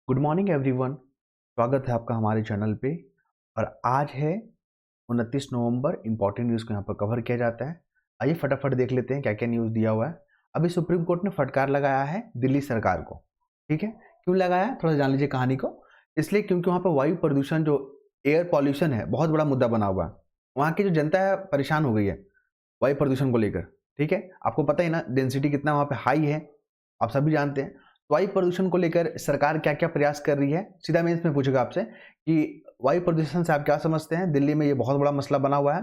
Good morning everyone. स्वागत है आपका हमारे चैनल पे। और आज है 29 नवंबर। इंपॉर्टेंट न्यूज़ को यहाँ पर कवर किया जाता है। आइए फटाफट देख लेते हैं क्या क्या न्यूज़ दिया हुआ है। अभी सुप्रीम कोर्ट ने फटकार लगाया है दिल्ली सरकार को। ठीक है, क्यों लगाया है थोड़ा सा जान लीजिए कहानी को। इसलिए क्योंकि वहाँ पर वायु प्रदूषण जो एयर पॉल्यूशन है बहुत बड़ा मुद्दा बना हुआ है। वहाँ की जो जनता है परेशान हो गई है वायु प्रदूषण को लेकर। ठीक है, आपको पता ही ना डेंसिटी कितना वहाँ पे हाई है, आप सभी जानते हैं। वायु प्रदूषण को लेकर सरकार क्या क्या प्रयास कर रही है, सीधा मेंस में पूछेगा आपसे कि वायु प्रदूषण से आप क्या समझते हैं। दिल्ली में ये बहुत बड़ा मसला बना हुआ है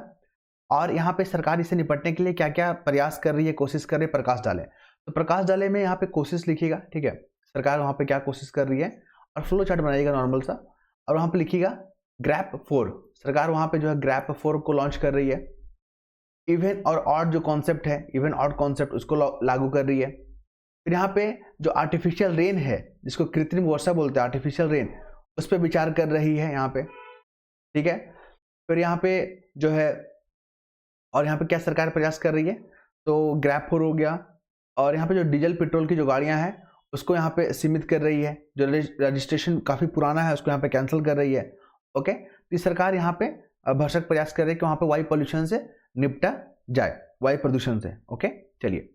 और यहाँ पे सरकार इससे निपटने के लिए क्या क्या प्रयास कर रही है, कोशिश कर रही है। प्रकाश डाले तो प्रकाश डाले में यहाँ पे कोशिश लिखिएगा। ठीक है, सरकार वहाँ पे क्या कोशिश कर रही है और फ्लो चार्ट बनाइएगा नॉर्मल सा। और वहाँ पे लिखिएगा ग्रैप 4। सरकार वहाँ पे जो है ग्रैप 4 को लॉन्च कर रही है। इवन और ऑड जो कॉन्सेप्ट है, इवन ऑड कॉन्सेप्ट उसको लागू कर रही है। फिर यहाँ पे जो आर्टिफिशियल रेन है, जिसको कृत्रिम वर्षा बोलते हैं, आर्टिफिशियल रेन, उस पर विचार कर रही है यहाँ पे। ठीक है, फिर यहाँ पे जो है और यहाँ पे क्या सरकार प्रयास कर रही है, तो ग्रैप 4 हो गया। और यहाँ पे जो डीजल पेट्रोल की जो गाड़ियाँ हैं उसको यहाँ पे सीमित कर रही है। जो रजिस्ट्रेशन काफ़ी पुराना है उसको यहाँ पे कैंसिल कर रही है। ओके, तो सरकार यहाँ पे भरसक प्रयास कर रही है कि वहाँ पे वायु पॉल्यूशन से निपटा जाए, वायु प्रदूषण से। ओके, चलिए।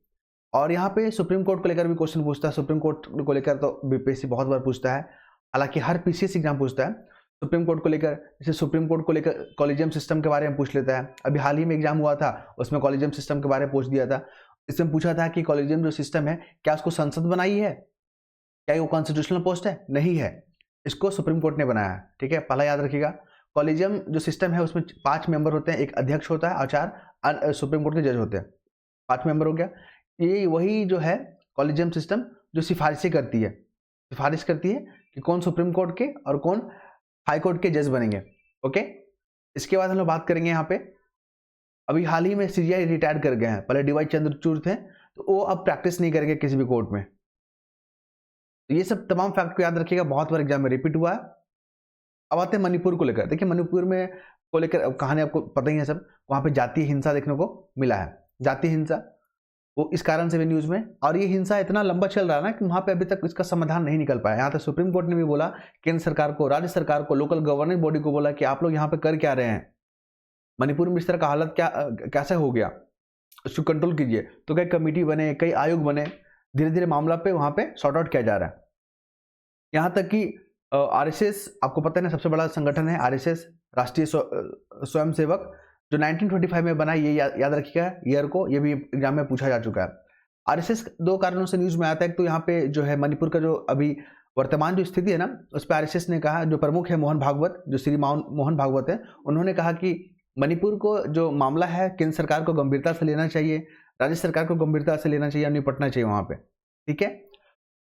और यहाँ पे सुप्रीम कोर्ट को लेकर भी क्वेश्चन पूछता है। सुप्रीम कोर्ट को लेकर तो बीपीएससी बहुत बार पूछता है, हालांकि हर पीसीएस एग्जाम पूछता है सुप्रीम कोर्ट को लेकर। जैसे सुप्रीम कोर्ट को लेकर कॉलेजियम सिस्टम के बारे में पूछ लेता है। अभी हाल ही में एग्जाम हुआ था, उसमें कॉलेजियम सिस्टम के बारे में पूछ दिया था। इसमें पूछा था कि कॉलेजियम जो सिस्टम है क्या उसको संसद बनाई है, क्या वो कॉन्स्टिट्यूशनल पोस्ट है? नहीं है, इसको सुप्रीम कोर्ट ने बनाया है। ठीक है, पहला याद रखिएगा। कॉलेजियम जो सिस्टम है उसमें 5 मेंबर होते हैं, एक अध्यक्ष होता है और 4 सुप्रीम कोर्ट के जज होते हैं। 5 मेंबर हो गया। ये वही जो है कॉलेजियम सिस्टम जो सिफारिशें करती है, सिफारिश करती है कि कौन सुप्रीम कोर्ट के और कौन हाई कोर्ट के जज बनेंगे। ओके, इसके बाद हम लोग बात करेंगे यहाँ पे। अभी हाल ही में सीजीआई रिटायर कर गए हैं, पहले डीवाई चंद्रचूड़ थे, तो वो अब प्रैक्टिस नहीं करेंगे किसी भी कोर्ट में। तो ये सब तमाम फैक्ट को याद रखिएगा, बहुत बार एग्जाम में रिपीट हुआ है। अब आते हैं मणिपुर को लेकर। देखिए मणिपुर में को लेकर कहानी आपको पता ही है सब। वहाँ पे जातीय हिंसा देखने को मिला है, जातीय हिंसा, वो इस कारण से भी न्यूज़ में। और ये हिंसा इतना लंबा चल रहा है ना कि वहाँ पे अभी तक इसका समाधान नहीं निकल पाया। यहाँ तक सुप्रीम कोर्ट ने भी बोला, केंद्र सरकार को, राज्य सरकार को, लोकल गवर्निंग बॉडी को बोला कि आप लोग यहाँ पे कर क्या रहे हैं, मणिपुर में इस तरह का हालत क्या कैसे हो गया, उसको कंट्रोल कीजिए। तो कई कमेटी बने, कई आयोग बने, धीरे धीरे मामला पे वहाँ पे सॉर्ट आउट किया जा रहा है। यहाँ तक कि आरएसएस, आपको पता है ना सबसे बड़ा संगठन है आरएसएस, राष्ट्रीय स्वयंसेवक, जो 1925 में बना। ये याद रखिएगा ईयर को, ये भी एग्जाम में पूछा जा चुका है। आरएसएस 2 कारणों से न्यूज में आता है। तो यहाँ पे जो है मणिपुर का जो अभी वर्तमान जो स्थिति है ना, उस पर आरएसएस ने कहा, जो प्रमुख है मोहन भागवत, जो श्री मोहन भागवत है, उन्होंने कहा कि मणिपुर को जो मामला है केंद्र सरकार को गंभीरता से लेना चाहिए, राज्य सरकार को गंभीरता से लेना चाहिए, निपटना चाहिए वहाँ पे। ठीक है,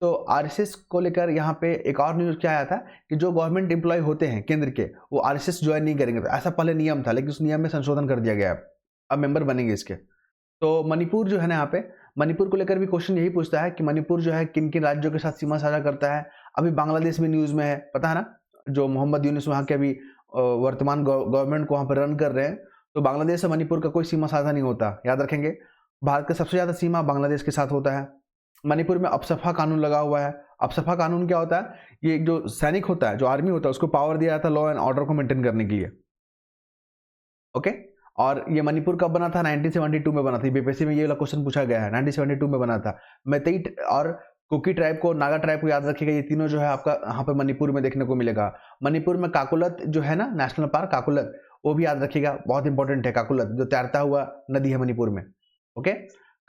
तो आरएसएस को लेकर यहाँ पे एक और न्यूज क्या आया था कि जो गवर्नमेंट एम्प्लॉय होते हैं केंद्र के, वो आरएसएस ज्वाइन नहीं करेंगे। तो ऐसा पहले नियम था, लेकिन उस नियम में संशोधन कर दिया गया है, अब मेंबर बनेंगे इसके। तो मणिपुर जो है ना, यहाँ पे मणिपुर को लेकर भी क्वेश्चन यही पूछता है कि मणिपुर जो है किन किन राज्यों के साथ सीमा साझा करता है। अभी बांग्लादेश में न्यूज में है, पता है ना, जो मोहम्मद यूनुस वहाँ के अभी वर्तमान गवर्नमेंट को वहाँ पर रन कर रहे हैं। तो बांग्लादेश से मणिपुर का कोई सीमा साझा नहीं होता, याद रखेंगे। भारत का सबसे ज्यादा सीमा बांग्लादेश के साथ होता है। मणिपुर में अपसफा कानून लगा हुआ है। अपसफा कानून क्या होता है? ये जो सैनिक होता है, जो आर्मी होता है, उसको पावर दिया जाता है लॉ एंड ऑर्डर को मेंटेन करने के लिए। ओके, और ये मणिपुर कब बना था? 1972 में बना था। बीपीएससी में ये वाला क्वेश्चन पूछा गया है, 1972 में बना था। मैतेई और कुकी ट्राइब को, नागा ट्राइब को याद रखिएगा, ये तीनों जो है आपका यहाँ पे मणिपुर में देखने को मिलेगा। मणिपुर में काकुलत जो है ना, नेशनल पार्क काकुलत, वो भी याद रखिएगा, बहुत इंपॉर्टेंट है। काकुलत जो तैरता हुआ नदी है मणिपुर में। ओके,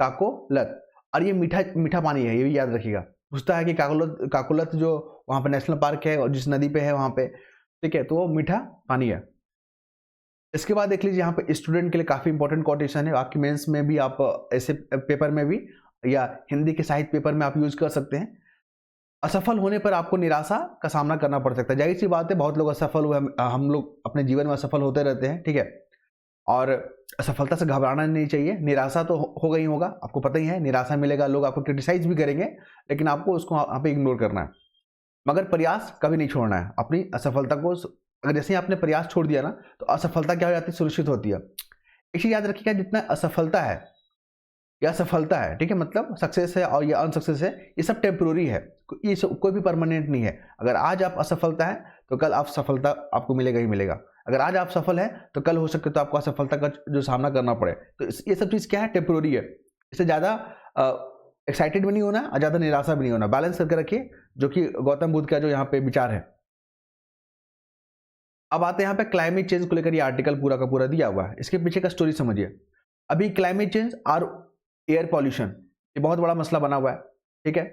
काकोलत। और ये मीठा मीठा पानी है, ये भी याद रखिएगा। पूछता है कि काकुलत जो वहाँ पे नेशनल पार्क है और जिस नदी पे है वहाँ पे, ठीक है, तो वो मीठा पानी है। इसके बाद देख लीजिए यहाँ पे स्टूडेंट के लिए काफी इंपॉर्टेंट कोटेशन है। आपकी मेंस में भी, आप ऐसे पेपर में भी, या हिंदी के साहित्य पेपर में आप यूज कर सकते हैं। असफल होने पर आपको निराशा का सामना करना पड़ सकता है। जाहिर सी बात है, बहुत लोग असफल हुए, हम लोग अपने जीवन में असफल होते रहते हैं। ठीक है, और असफलता से घबराना नहीं चाहिए। निराशा तो होगा ही होगा, आपको पता ही है, निराशा मिलेगा, लोग आपको क्रिटिसाइज भी करेंगे, लेकिन आपको उसको यहाँ पे इग्नोर करना है। मगर प्रयास कभी नहीं छोड़ना है। अपनी असफलता को, अगर जैसे ही आपने प्रयास छोड़ दिया ना, तो असफलता क्या हो जाती है? सुनिश्चित होती है। एक चीज याद रखिएगा, जितना असफलता है या सफलता है, ठीक है, मतलब सक्सेस है और ये अनसक्सेस है, ये सब टेम्प्रोरी है, ये सब कोई भी परमानेंट नहीं है। अगर आज आप असफलता है तो कल आप सफलता आपको मिलेगा ही मिलेगा। अगर आज आप सफल है तो कल हो सकता है तो आपको असफलता का जो सामना करना पड़े। तो ये सब चीज़ क्या है, टेम्प्रोरी है। इससे ज़्यादा एक्साइटेड भी नहीं होना और ज़्यादा निराशा भी नहीं होना, बैलेंस करके रखिए, जो कि गौतम बुद्ध का जो यहाँ पे विचार है। अब आते हैं यहाँ पे क्लाइमेट चेंज को लेकर ये आर्टिकल पूरा का पूरा दिया हुआ है, इसके पीछे का स्टोरी समझिए। अभी क्लाइमेट चेंज और एयर पॉल्यूशन ये बहुत बड़ा मसला बना हुआ है, ठीक है।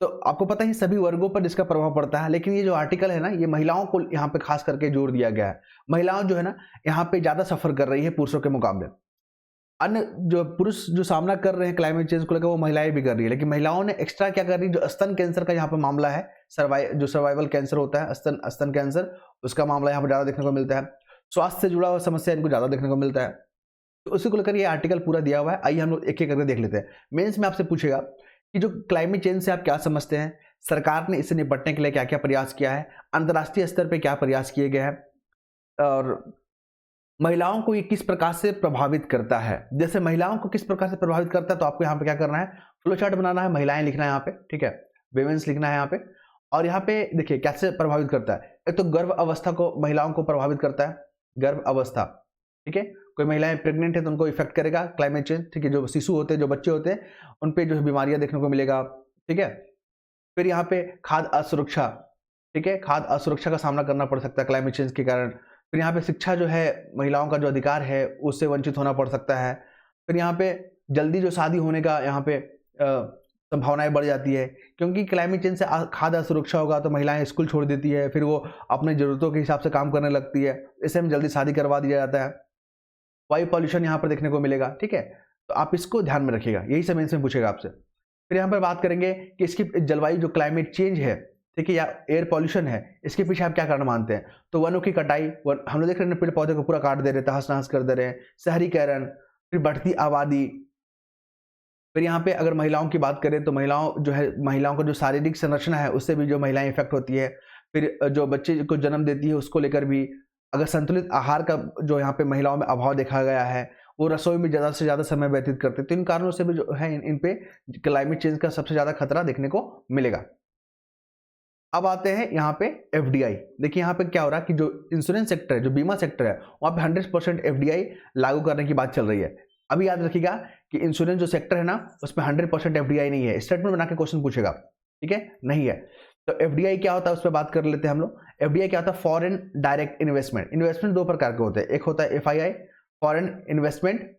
तो आपको पता है सभी वर्गों पर इसका प्रभाव पड़ता है, लेकिन ये जो आर्टिकल है ना, ये महिलाओं को यहाँ पे खास करके जोर दिया गया है। महिलाओं जो है ना यहाँ पे ज्यादा सफर कर रही है पुरुषों के मुकाबले। अन्य जो पुरुष जो सामना कर रहे हैं क्लाइमेट चेंज को लेकर, वो महिलाएं भी कर रही है, लेकिन महिलाओं ने एक्स्ट्रा क्या कर रही है, जो स्तन कैंसर का यहाँ पे मामला है, जो सर्वाइवल कैंसर होता है, स्तन कैंसर, उसका मामला यहाँ पर ज्यादा देखने को मिलता है। स्वास्थ्य से जुड़ा हुआ समस्या इनको ज्यादा देखने को मिलता है। तो उसी को लेकर ये आर्टिकल पूरा दिया हुआ है। आइए हम लोग एक एक करके देख लेते हैं। मेंस में आपसे पूछेगा कि जो क्लाइमेट चेंज से आप क्या समझते हैं, सरकार ने इससे निपटने के लिए क्या क्या प्रयास किया है, अंतर्राष्ट्रीय स्तर पर क्या प्रयास किए गए हैं, और महिलाओं को ये किस प्रकार से प्रभावित करता है। जैसे महिलाओं को किस प्रकार से प्रभावित करता है, तो आपको यहाँ पे क्या करना है, फ्लो चार्ट बनाना है, महिलाएं लिखना है यहाँ पे, ठीक है, विमेंस लिखना है यहाँ पे। और यहाँ पे देखिए कैसे प्रभावित करता है। एक तो गर्भ अवस्था को महिलाओं को प्रभावित करता है, गर्भ अवस्था, ठीक है। कोई महिलाएं प्रेग्नेंट है तो उनको इफेक्ट करेगा क्लाइमेट चेंज, ठीक है। जो शिशु होते हैं, जो बच्चे होते हैं, उन पे जो बीमारियां देखने को मिलेगा, ठीक है। फिर यहाँ पे खाद्य असुरक्षा, ठीक है, खाद्य असुरक्षा का सामना करना पड़ सकता है क्लाइमेट चेंज के कारण। फिर यहाँ पे शिक्षा जो है, महिलाओं का जो अधिकार है उससे वंचित होना पड़ सकता है। फिर यहाँ पे जल्दी जो शादी होने का यहाँ पे संभावनाएं बढ़ जाती है, क्योंकि क्लाइमेट चेंज से खाद्य असुरक्षा होगा तो महिलाएं स्कूल छोड़ देती है, फिर वो अपनी जरूरतों के हिसाब से काम करने लगती है, इससे हम जल्दी शादी करवा दिया जाता है। वायु पॉल्यूशन यहाँ पर देखने को मिलेगा, ठीक है। तो आप इसको ध्यान में रखिएगा, यही सब इनसे पूछेगा आपसे। फिर यहाँ पर बात करेंगे कि इसकी जलवायु जो क्लाइमेट चेंज है, ठीक है, या एयर पॉल्यूशन है, इसके पीछे आप क्या कारण मानते हैं। तो वनों की कटाई, हम लोग देख रहे हैं पेड़ पौधे को पूरा काट दे रहे हैं, तहस नहस कर दे रहे हैं, शहरीकरण, फिर बढ़ती आबादी। फिर यहाँ पे अगर महिलाओं की बात करें तो महिलाओं का जो शारीरिक संरचना है उससे भी जो महिलाएं इफेक्ट होती है। फिर जो बच्चे को जन्म देती है उसको लेकर भी, अगर संतुलित आहार का जो यहाँ पे महिलाओं में अभाव देखा गया है, वो रसोई में ज़्यादा से ज़्यादा समय व्यतीत करते हैं, तो इन कारणों से भी जो है इन पे क्लाइमेट चेंज का सबसे ज़्यादा खतरा देखने को मिलेगा। अब आते हैं यहाँ पे एफडीआई। देखिए यहाँ पे क्या हो रहा है कि जो इंश्योरेंस सेक्टर है, जो बीमा सेक्टर है, वहाँ पे 100% एफडीआई लागू करने की बात चल रही है। अभी याद रखिएगा कि इंश्योरेंस जो सेक्टर है ना, उसमें 100% एफडीआई नहीं है। स्टेटमेंट बना के क्वेश्चन पूछेगा, ठीक है, नहीं है। तो एफडीआई क्या होता है उस पर बात कर लेते हैं हम लोग। एफडीआई क्या होता है, फॉरेन डायरेक्ट इन्वेस्टमेंट। इन्वेस्टमेंट दो प्रकार के होते हैं, एक होता है एफआईआई, फॉरेन इन्वेस्टमेंट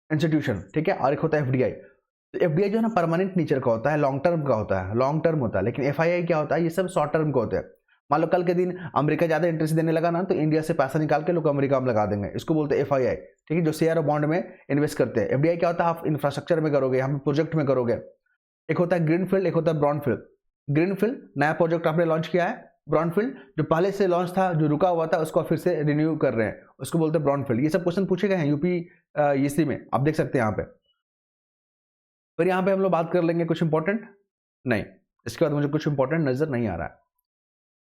इंस्टीट्यूशन, ठीक है, और एक होता है एफडीआई। तो एफडीआई जो है ना परमानेंट नेचर का होता है, लॉन्ग टर्म का होता है, लॉन्ग टर्म होता है। लेकिन एफआईआई क्या होता है, ये सब शॉर्ट टर्म का होते हैं। मान लो कल के दिन अमेरिका ज्यादा इंटरेस्ट देने लगा ना, तो इंडिया से पैसा निकाल के लोग अमेरिका में लगा देंगे, इसको बोलते हैं एफआईआई, ठीक है, जो शेयर और बॉन्ड में इन्वेस्ट करते हैं। एफडीआई क्या होता है, आप इंफ्रास्ट्रक्चर में करोगे, यहाँ पे प्रोजेक्ट में करोगे। एक होता है ग्रीन फील्ड, एक होता है ब्राउन फील्ड। ग्रीन फील्ड नया प्रोजेक्ट आपने लॉन्च किया है, ब्राउन फील्ड जो पहले से लॉन्च था, जो रुका हुआ था, उसको फिर से रिन्यू कर रहे हैं, उसको बोलते हैं ब्राउन फील्ड। ये सब क्वेश्चन पूछे गए हैं यूपी ईसी में, आप देख सकते हैं यहाँ पे। फिर यहाँ पे हम लोग बात कर लेंगे कुछ इंपॉर्टेंट, नहीं, इसके बाद मुझे कुछ इंपॉर्टेंट नजर नहीं आ रहा है।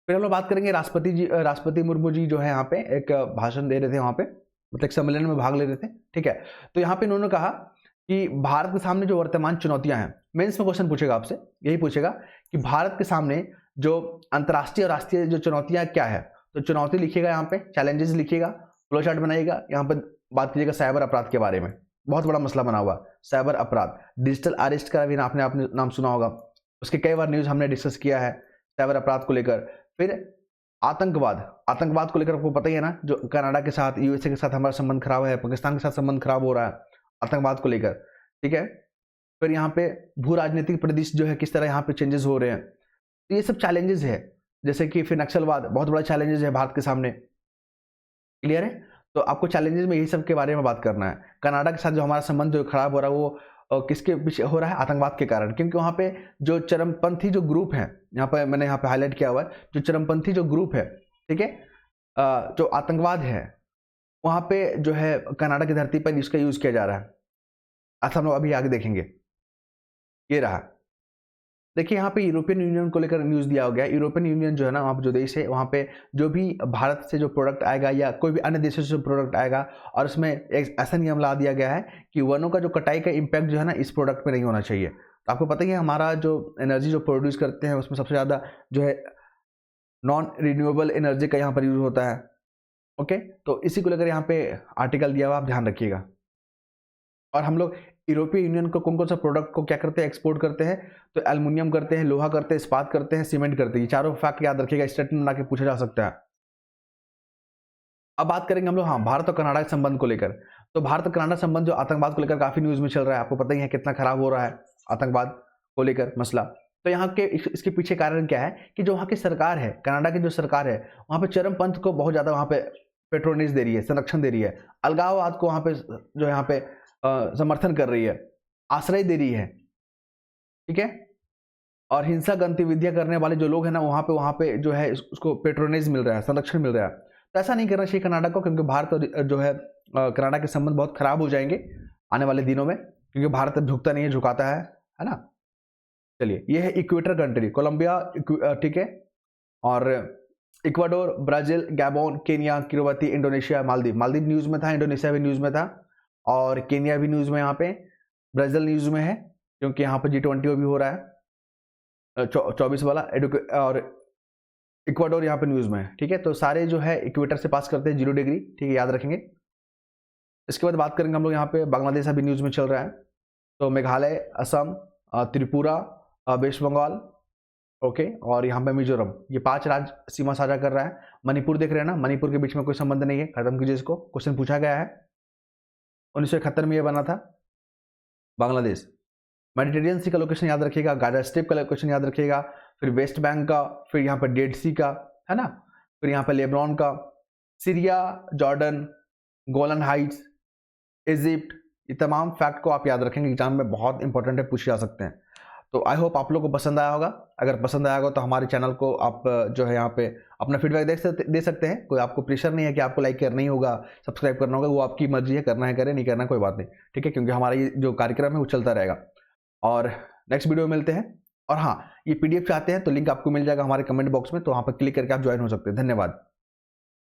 फिर हम लोग बात करेंगे राष्ट्रपति मुर्मू जी जो है यहाँ पे एक भाषण दे रहे थे, वहां पे मतलब एक सम्मेलन में भाग ले रहे थे, ठीक है। तो यहाँ पे इन्होंने कहा कि भारत के सामने जो वर्तमान चुनौतियां हैं, मेंस में क्वेश्चन पूछेगा आपसे, यही पूछेगा कि भारत के सामने जो अंतर्राष्ट्रीय और राष्ट्रीय जो चुनौतियां क्या है। तो चुनौती लिखिएगा, यहाँ पे चैलेंजेस लिखिएगा, फ्लो चार्ट बनाइएगा। यहाँ पे बात कीजिएगा साइबर अपराध के बारे में, बहुत बड़ा मसला बना हुआ साइबर अपराध। डिजिटल अरेस्ट का भी आपने नाम सुना होगा, उसके कई बार न्यूज हमने डिस्कस किया है साइबर अपराध को लेकर। फिर आतंकवाद को लेकर आपको पता ही है ना, जो कनाडा के साथ, यूएसए के साथ हमारा संबंध खराब है, पाकिस्तान के साथ संबंध खराब हो रहा है आतंकवाद को लेकर, ठीक है। फिर यहाँ पे भू राजनीतिक परिदृश्य जो है किस तरह यहाँ पे चेंजेस हो रहे हैं, तो ये सब चैलेंजेस है। जैसे कि फिर नक्सलवाद बहुत बड़ा चैलेंजेस है भारत के सामने, क्लियर है। तो आपको चैलेंजेस में यही सब के बारे में बात करना है। कनाडा के साथ जो हमारा संबंध जो खराब हो रहा है, वो किसके पीछे हो रहा है, आतंकवाद के कारण। क्योंकि वहाँ पे जो चरमपंथी जो ग्रुप है, यहाँ पे मैंने यहाँ पे हाईलाइट किया हुआ है, जो चरमपंथी जो ग्रुप है, ठीक है, जो आतंकवाद है, वहाँ पे जो है कनाडा की धरती पर इसका यूज किया जा रहा है। अच्छा हम लोग अभी आगे देखेंगे, ये रहा। देखिए यहाँ पे यूरोपियन यूनियन को लेकर न्यूज़ दिया हो गया। यूरोपियन यूनियन जो है ना, वहाँ पे जो देश है, वहाँ पे जो भी भारत से जो प्रोडक्ट आएगा या कोई भी अन्य देशों से जो प्रोडक्ट आएगा, और उसमें एक ऐसा नियम ला दिया गया है कि वनों का जो कटाई का इम्पैक्ट जो है ना, इस प्रोडक्ट पे नहीं होना चाहिए। तो आपको पता ही है हमारा जो एनर्जी जो प्रोड्यूस करते हैं उसमें सबसे ज़्यादा जो है नॉन रिन्यूएबल एनर्जी का यहाँ पर यूज़ होता है। ओके, तो इसी को लेकर यहाँ पे आर्टिकल दिया हुआ, आप ध्यान रखिएगा। और हम लोग यूरोपीय यूनियन को कौन कौन सा प्रोडक्ट को क्या करते हैं, एक्सपोर्ट करते हैं, तो एल्युमिनियम करते हैं, लोहा करते हैं, इस्पात करते हैं, सीमेंट करते हैं। ये चारों फैक्ट याद रखिएगा, स्टेटमेंट बना के पूछा जा सकता है। अब बात करेंगे हम लोग भारत और कनाडा के संबंध को लेकर। तो भारत और कनाडा संबंध जो आतंकवाद को लेकर काफी न्यूज में चल रहा है, आपको पता ही है कितना खराब हो रहा है आतंकवाद को लेकर मसला। तो यहाँ के इसके पीछे कारण क्या है कि जो वहाँ की सरकार है, कनाडा की जो सरकार है, वहाँ पे चरमपंथ को बहुत ज्यादा वहाँ पे पेट्रोनेज दे रही है, संरक्षण दे रही है, अलगाववाद को वहाँ पे जो यहाँ पे समर्थन कर रही है, आश्रय दे रही है, ठीक है। और हिंसा गतिविधियां करने वाले जो लोग हैं ना, वहाँ पे जो है उसको पेट्रोनेज मिल रहा है, संरक्षण मिल रहा है। तो ऐसा नहीं करना चाहिए कनाडा को, क्योंकि भारत और जो है कनाडा के संबंध बहुत खराब हो जाएंगे आने वाले दिनों में, क्योंकि भारत झुकता नहीं है, झुकाता है ना। चलिए, ये है इक्वेटर कंट्री, कोलंबिया, ठीक है, और Ecuador, Brazil, Gabon, Kenya, Kiribati, Indonesia, Maldives. Maldives news में था, इंडोनेशिया भी न्यूज में था, और केनिया भी न्यूज में, यहाँ पे ब्राजील न्यूज में है, क्योंकि यहाँ पे G20 भी हो रहा है 24 वाला, और इक्वाडोर यहाँ पे न्यूज में है, ठीक है। तो सारे जो है इक्वेटर से पास करते हैं 0 डिग्री, ठीक है, याद रखेंगे। इसके बाद बात करेंगे हम लोग यहाँ पे, बांग्लादेश अभी न्यूज में चल रहा है। तो मेघालय, असम, त्रिपुरा, वेस्ट बंगाल, ओके, और यहाँ पे मिजोरम, ये 5 राज्य सीमा साझा कर रहा है। मणिपुर देख रहे हैं ना, मणिपुर के बीच में कोई संबंध नहीं है, खत्म कीजिए इसको, क्वेश्चन पूछा गया है। 1971 में ये बना था बांग्लादेश। मेडिटेरियन सी का लोकेशन याद रखिएगा, गाजा स्ट्रिप का लोकेशन याद रखिएगा, फिर वेस्ट बैंक का, फिर यहाँ पर डेड सी का, है ना, फिर यहाँ पर लेबनान का, Syria, Jordan, Golan Heights, Egypt, ये तमाम फैक्ट को आप याद रखेंगे, एग्जाम में बहुत इंपॉर्टेंट है, पूछे जा सकते हैं। तो आई होप आप लोग को पसंद आया होगा। अगर पसंद आया होगा तो हमारे चैनल को आप जो है यहाँ पे अपना फीडबैक दे सकते हैं। कोई आपको प्रेशर नहीं है कि आपको लाइक करना ही होगा, सब्सक्राइब करना होगा, वो आपकी मर्जी है, करना है करें, नहीं करना कोई बात नहीं, ठीक है, क्योंकि हमारा ये जो कार्यक्रम है वो चलता रहेगा। और नेक्स्ट वीडियो में मिलते हैं। और हाँ, ये PDF चाहते हैं तो लिंक आपको मिल जाएगा हमारे कमेंट बॉक्स में, तो वहाँ पर क्लिक करके आप ज्वाइन हो सकते हैं। धन्यवाद।